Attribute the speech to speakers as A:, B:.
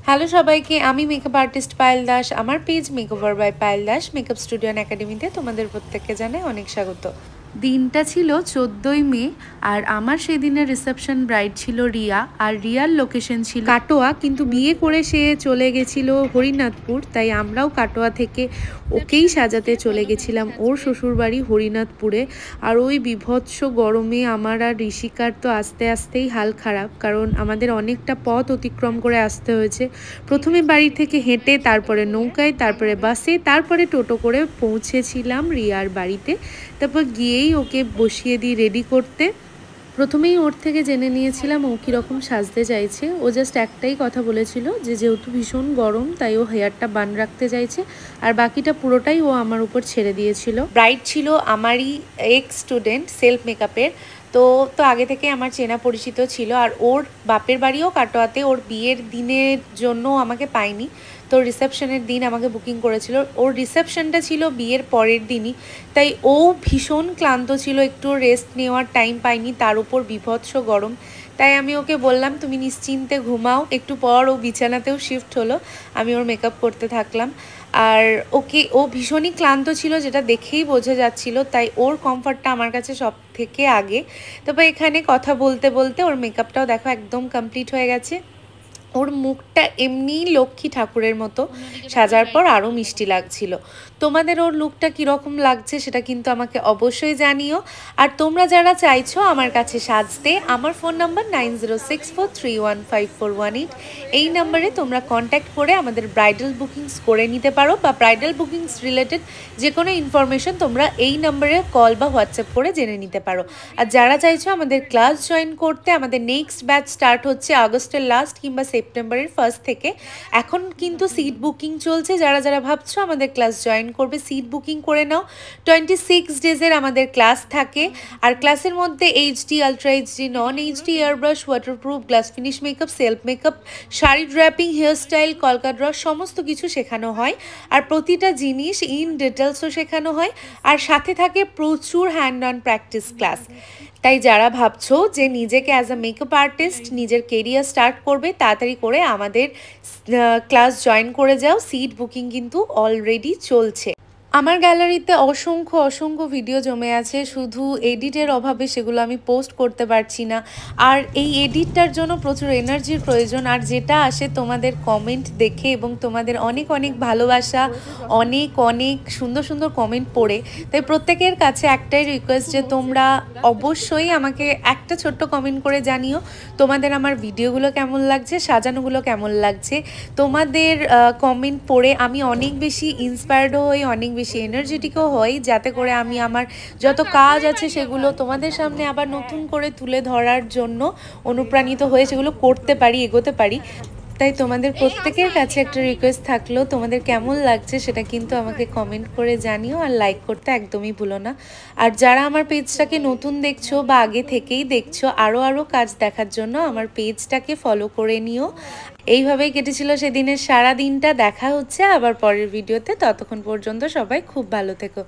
A: Hello সবাইকে, আমি makeup artist Payel Das. আমার page makeover by Payel Das makeup studio and একাডেমিতে তোমাদের প্রত্যেককে জানাই অনেক স্বাগত। দিনটা ছিল 14ই মে আর আমার সেদিনের রিসেপশন ব্রাইড ছিল রিয়া, আর রিয়ার লোকেশন ছিল কাটোয়া, কিন্তু বিয়ে করে সে চলে গেছিল হরিনাথপুর, তাই আমরাও কাটোয়া থেকে ওকেই সাজাতে চলে গেছিলাম ওর শ্বশুরবাড়ি হরিনাথপুরে। আর ওই বিভৎস গরমে আমার আর ঋষিকার তো আস্তে আস্তেই হাল খারাপ, কারণ আমাদের অনেকটা পথ অতিক্রম করে আসতে হয়েছে। প্রথমে বাড়ি থেকে হেঁটে, তারপরে নৌকায়, তারপরে বাসে, তারপরে টোটো করে পৌঁছেছিলাম রিয়ার বাড়িতে। তারপর গিয়েই ওকে বসিয়ে দিই রেডি করতে। প্রথমেই ওর থেকে জেনে নিয়েছিলাম ও কীরকম সাজতে চাইছে। ও জাস্ট একটাই কথা বলেছিল যে যেহেতু ভীষণ গরম তাই ও হেয়ারটা বান রাখতে চাইছে, আর বাকিটা পুরোটাই ও আমার উপর ছেড়ে দিয়েছিল। ব্রাইড ছিল আমারই এক্স স্টুডেন্ট সেলফ মেকআপের, তো আগে থেকে আমার চেনা পরিচিত ছিল। আর ওর বাপের বাড়িও কাটোয়াতে, ওর বিয়ের দিনের জন্য আমাকে পায়নি, তো রিসেপশনের দিন আমাকে বুকিং করেছিল। ওর রিসেপশনটা ছিল বিয়ের পরের দিনই, তাই ও ভীষণ ক্লান্ত ছিল, একটু রেস্ট নেওয়ার টাইম পায়নি, তার উপর বিভৎস গরম। তাই আমি ওকে বললাম তুমি নিশ্চিন্তে ঘুমাও। একটু পর ও বিছানাতেও শিফট হলো, আমি ওর মেকআপ করতে থাকলাম। আর ও ভীষণই ক্লান্ত ছিল, যেটা দেখেই বোঝা যাচ্ছিল, তাই ওর কমফর্টটা আমার কাছে সব থেকে আগে। তবে এখানে কথা বলতে বলতে ওর মেকআপটাও দেখো একদম কমপ্লিট হয়ে গেছে। ওর মুখটা এমনি লক্ষ্মী ঠাকুরের মতো, সাজার পর আরও মিষ্টি লাগছিল। তোমাদের ওর লুকটা কীরকম লাগছে সেটা কিন্তু আমাকে অবশ্যই জানিও। আর তোমরা যারা চাইছো আমার কাছে সাজতে, আমার ফোন নাম্বার 9064315418, এই নাম্বারে তোমরা কন্ট্যাক্ট করে আমাদের ব্রাইডাল বুকিংস করে নিতে পারো, বা ব্রাইডাল বুকিংস রিলেটেড যে কোনো ইনফরমেশন তোমরা এই নাম্বারে কল বা হোয়াটসঅ্যাপ করে জেনে নিতে পারো। আর যারা চাইছো আমাদের ক্লাস জয়েন করতে, আমাদের নেক্সট ব্যাচ স্টার্ট হচ্ছে আগস্টের লাস্ট কিংবা সেপ্টেম্বরের ফার্স্ট থেকে। এখন কিন্তু সিট বুকিং চলছে, যারা যারা ভাবছো আমাদের ক্লাস জয়েন করবে সিট বুকিং করে নাও। 26 ডেজের আমাদের ক্লাস থাকে, আর ক্লাসের মধ্যে এইচডি, আলট্রা এইচডি, নন HD, airbrush, waterproof, glass finish makeup, self makeup, sari draping, hairstyle, কলকা ড্র সমস্ত কিছু শেখানো হয়। আর প্রতিটা জিনিস ইন ডিটেলসও শেখানো হয়, আর সাথে থাকে প্রচুর হ্যান্ড অন প্র্যাকটিস ক্লাস। তাই যারা ভাবছো যে নিজেকে অ্যাজ আ মেকআপ আর্টিস্ট নিজের কেরিয়ার স্টার্ট করবে, তাড়াতাড়ি করে আমাদের ক্লাস জয়েন করে যাও। সিট বুকিং কিন্তু অলরেডি চলছে। আমার গ্যালারিতে অসংখ্য ভিডিও জমে আছে, শুধু এডিটের অভাবে সেগুলো আমি পোস্ট করতে পারছি না। আর এই এডিটটার জন্য প্রচুর এনার্জির প্রয়োজন, আর যেটা আসে তোমাদের কমেন্ট দেখে এবং তোমাদের অনেক ভালোবাসা, অনেক সুন্দর কমেন্ট পড়ে। তাই প্রত্যেকের কাছে একটাই রিকোয়েস্ট যে তোমরা অবশ্যই আমাকে একটা ছোট্ট কমেন্ট করে জানিও তোমাদের আমার ভিডিওগুলো কেমন লাগছে, সাজানোগুলো কেমন লাগছে। তোমাদের কমেন্ট পড়ে আমি অনেক বেশি ইন্সপায়ার্ড হই, অনেক বেশি এনার্জেটিকও হয়, যাতে করে আমি আমার যত কাজ আছে সেগুলো তোমাদের সামনে আবার নতুন করে তুলে ধরার জন্য অনুপ্রাণিত হয়ে সেগুলো করতে পারি, এগোতে পারি। তাই তোমাদের প্রত্যেকের কাছে একটা রিকোয়েস্ট থাকলো, তোমাদের কেমন লাগছে সেটা কিন্তু আমাকে কমেন্ট করে জানিও, আর লাইক করতে একদমই ভুলো না। আর যারা আমার পেজটাকে নতুন দেখছো বা আগে থেকেই দেখছো, আরও কাজ দেখার জন্য আমার পেজটাকে ফলো করে নিও। এইভাবেই কেটেছিল সেদিনের সারা দিনটা। দেখা হচ্ছে আবার পরের ভিডিওতে, ততক্ষণ পর্যন্ত সবাই খুব ভালো থেকো।